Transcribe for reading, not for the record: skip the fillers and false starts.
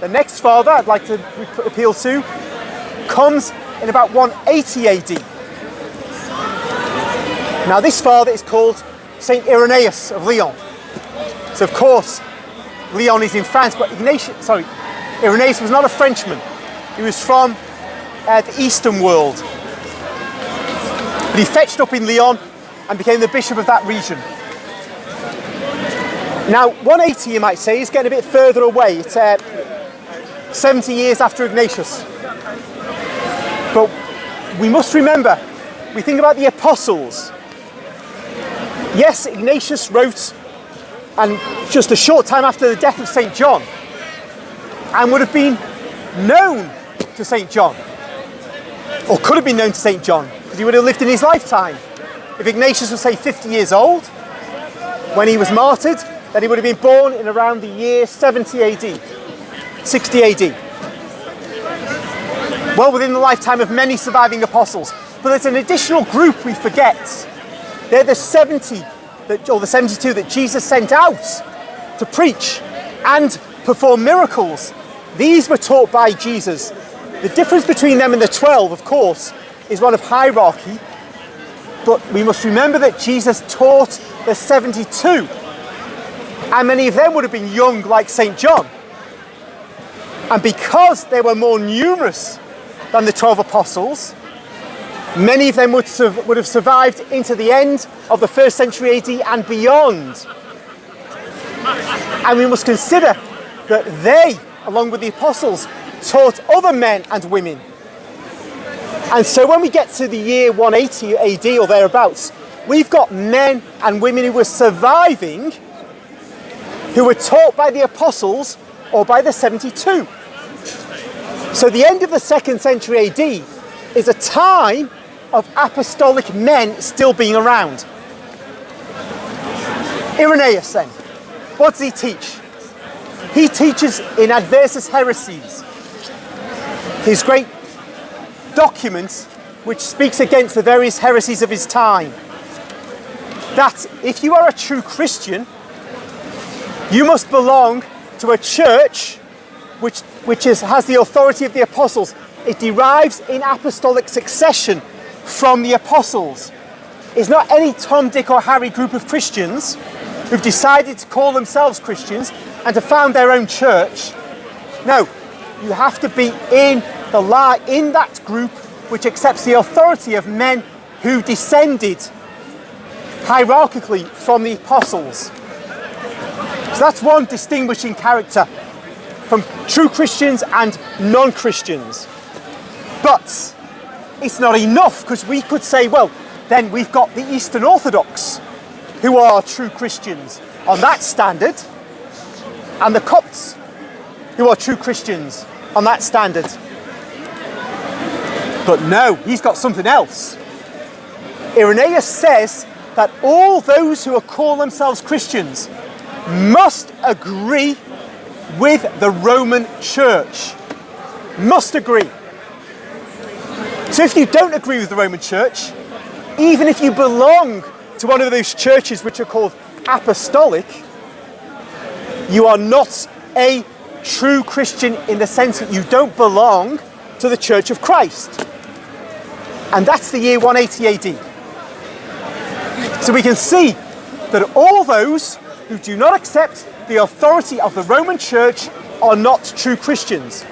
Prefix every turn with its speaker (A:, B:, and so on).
A: The next father I'd like to appeal to comes in about 180 AD. Now this father is called Saint Irenaeus of Lyon. So of course, Lyon is in France, but Irenaeus was not a Frenchman. He was from the Eastern world. But he fetched up in Lyon and became the bishop of that region. Now 180, you might say, is getting a bit further away. It's 70 years after Ignatius. But we must remember, we think about the apostles. Yes, Ignatius wrote, and just a short time after the death of St. John, and would have been known to St. John, or could have been known to St. John, because he would have lived in his lifetime. If Ignatius was, say, 50 years old when he was martyred, then he would have been born in around the year 70 AD, 60 AD. Well within the lifetime of many surviving apostles. But there's an additional group we forget. They're the 70, or the 72 that Jesus sent out to preach and perform miracles. These were taught by Jesus. The difference between them and the 12, of course, is one of hierarchy. But we must remember that Jesus taught the 72. And many of them would have been young like St. John. And because they were more numerous than the 12 apostles, many of them would have survived into the end of the 1st century AD and beyond. And we must consider that they, along with the apostles, taught other men and women. And so when we get to the year 180 AD or thereabouts, we've got men and women who were surviving, who were taught by the apostles or by the 72. So the end of the 2nd century AD is a time of apostolic men still being around. Irenaeus then, what does he teach? He teaches in Adversus Heresies, his great document which speaks against the various heresies of his time, that if you are a true Christian, you must belong to a church which has the authority of the apostles. It derives in apostolic succession from the apostles. It's not any Tom, Dick or Harry group of Christians who've decided to call themselves Christians and to found their own church. No, you have to be in that group which accepts the authority of men who descended hierarchically from the apostles. So that's one distinguishing character from true Christians and non-Christians. But it's not enough, because we could say, well, then we've got the Eastern Orthodox who are true Christians on that standard, and the Copts who are true Christians on that standard. But no, he's got something else. Irenaeus says that all those who call themselves Christians must agree with the Roman Church. Must agree. So if you don't agree with the Roman Church, even if you belong to one of those churches which are called apostolic, you are not a true Christian in the sense that you don't belong to the Church of Christ. And that's the year 180 AD. So we can see that all those who do not accept the authority of the Roman Church are not true Christians.